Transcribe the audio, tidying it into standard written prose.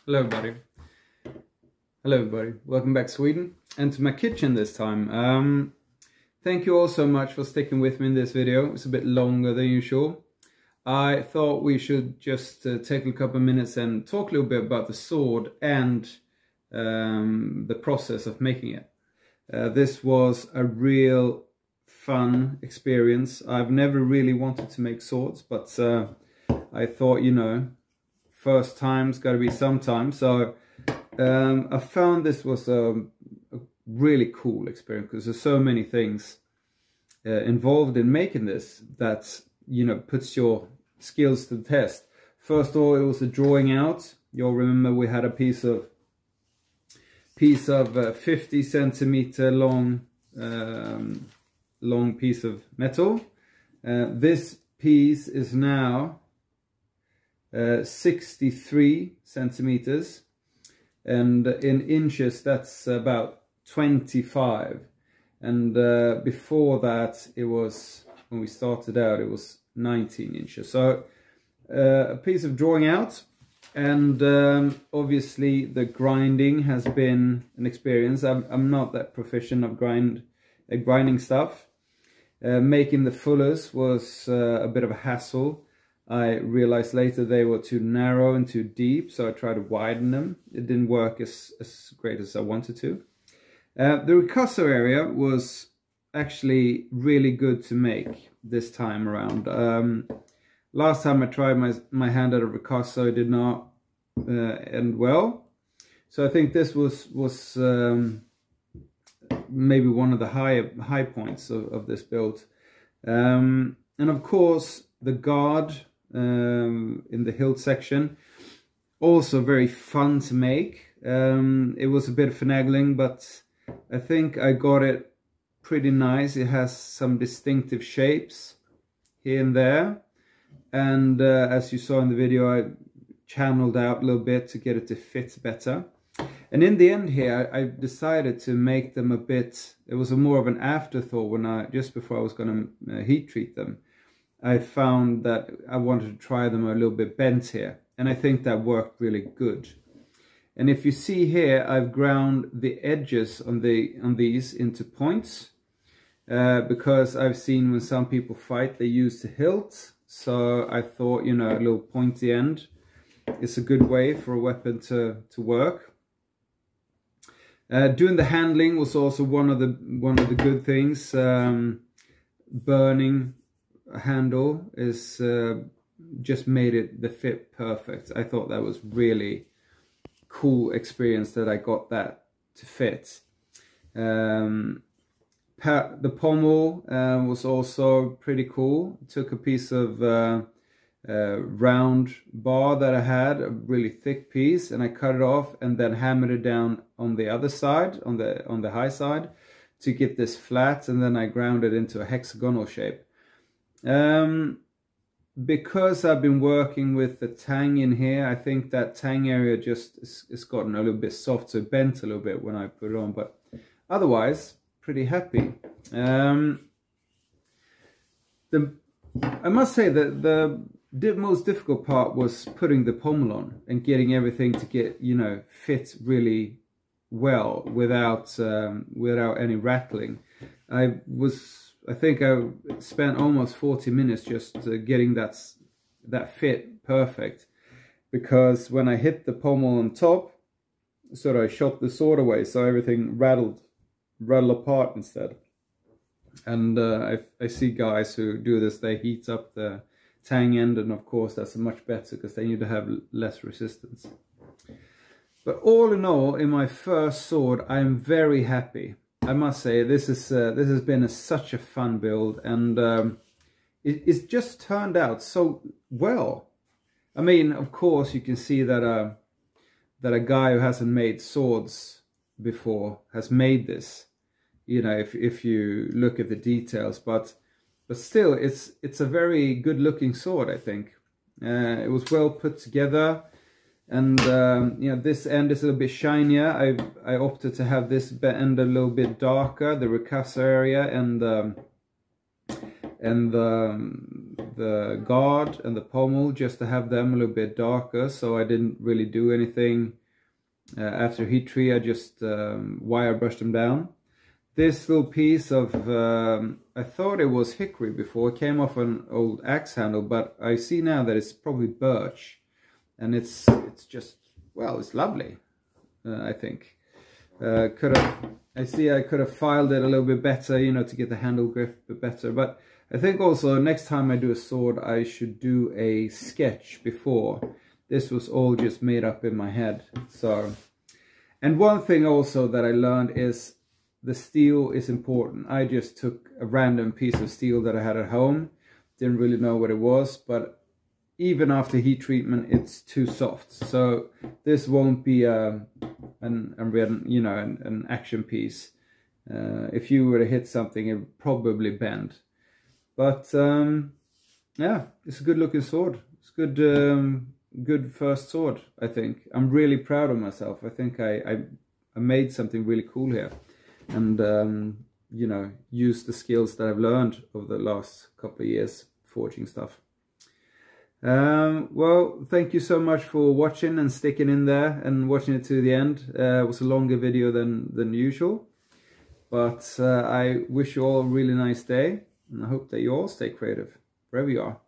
Hello everybody. Hello everybody. Welcome back to Sweden and to my kitchen this time. Thank you all so much for sticking with me in this video. It's a bit longer than usual. I thought we should just take a couple of minutes and talk a little bit about the sword and the process of making it. This was a real fun experience. I've never really wanted to make swords, but I thought, you know, first time's got to be sometime. So I found this was a really cool experience because there's so many things involved in making this that, you know, puts your skills to the test. First of all, it was the drawing out. You'll remember we had a piece of 50 centimeter long piece of metal. This piece is now 63 centimeters, and in inches that's about 25. And before that, it was, when we started out, it was 19 inches. So a piece of drawing out, and obviously the grinding has been an experience. I'm not that proficient of grinding stuff. Making the fullers was a bit of a hassle. I realized later they were too narrow and too deep, so I tried to widen them. It didn't work as great as I wanted to. The ricasso area was actually really good to make this time around. Last time I tried my hand at a ricasso, it did not end well. So I think this was maybe one of the high points of this build. And of course, the guard in the hilt section, also very fun to make. It was a bit of finagling, but I think I got it pretty nice. It has some distinctive shapes here and there, and as you saw in the video, I channeled out a little bit to get it to fit better. And in the end here, I decided to make them a bit, it was more of an afterthought when just before I was going to heat treat them. I found that I wanted to try them a little bit bent here, and I think that worked really good. And if you see here, I've ground the edges on these into points, because I've seen when some people fight, they use the hilt. So I thought, you know, a little pointy end is a good way for a weapon to work. Doing the handling was also one of the good things. Burning handle is just made the fit perfect. I thought that was really cool experience that I got that to fit. The pommel was also pretty cool. Took a piece of round bar that I had, a really thick piece, and I cut it off and then hammered it down on the other side, on the high side, to get this flat, and then I ground it into a hexagonal shape. Because I've been working with the tang in here, I think that tang area just is gotten a little bit soft, so it bent a little bit when I put it on, but otherwise pretty happy. I must say that the most difficult part was putting the pommel on and getting everything to get, you know, fit really well without any rattling. I think I spent almost 40 minutes just getting that fit perfect, because when I hit the pommel on top, sort of I shot the sword away, so everything rattled apart instead. And I see guys who do this, they heat up the tang end, and of course that's much better because they need to have less resistance. But all in all, in my first sword, I'm very happy. I must say this has been such a fun build, and it's just turned out so well. I mean, of course, you can see that a guy who hasn't made swords before has made this. You know, if you look at the details, but still, it's a very good looking sword. I think it was well put together. And you know, this end is a little bit shinier. I opted to have this end a little bit darker, the ricasso area, and the the guard and the pommel just to have them a little bit darker, so I didn't really do anything after heat treat. I just wire brushed them down. This little piece of, I thought it was hickory before, it came off an old axe handle, but I see now that it's probably birch, and it's just, well, it's lovely, I think. I could have filed it a little bit better, you know, to get the handle grip a bit better, but I think also next time I do a sword, I should do a sketch before. This was all just made up in my head. So, and one thing also that I learned is the steel is important. I just took a random piece of steel that I had at home. Didn't really know what it was, but even after heat treatment, it's too soft. So this won't be an action piece. If you were to hit something, it would probably bend. But yeah, it's a good looking sword. It's good, good first sword, I think. I'm really proud of myself. I think I made something really cool here, and you know, used the skills that I've learned over the last couple of years forging stuff. Well, thank you so much for watching and sticking in there and watching it to the end. It was a longer video than usual, but I wish you all a really nice day, and I hope that you all stay creative wherever you are.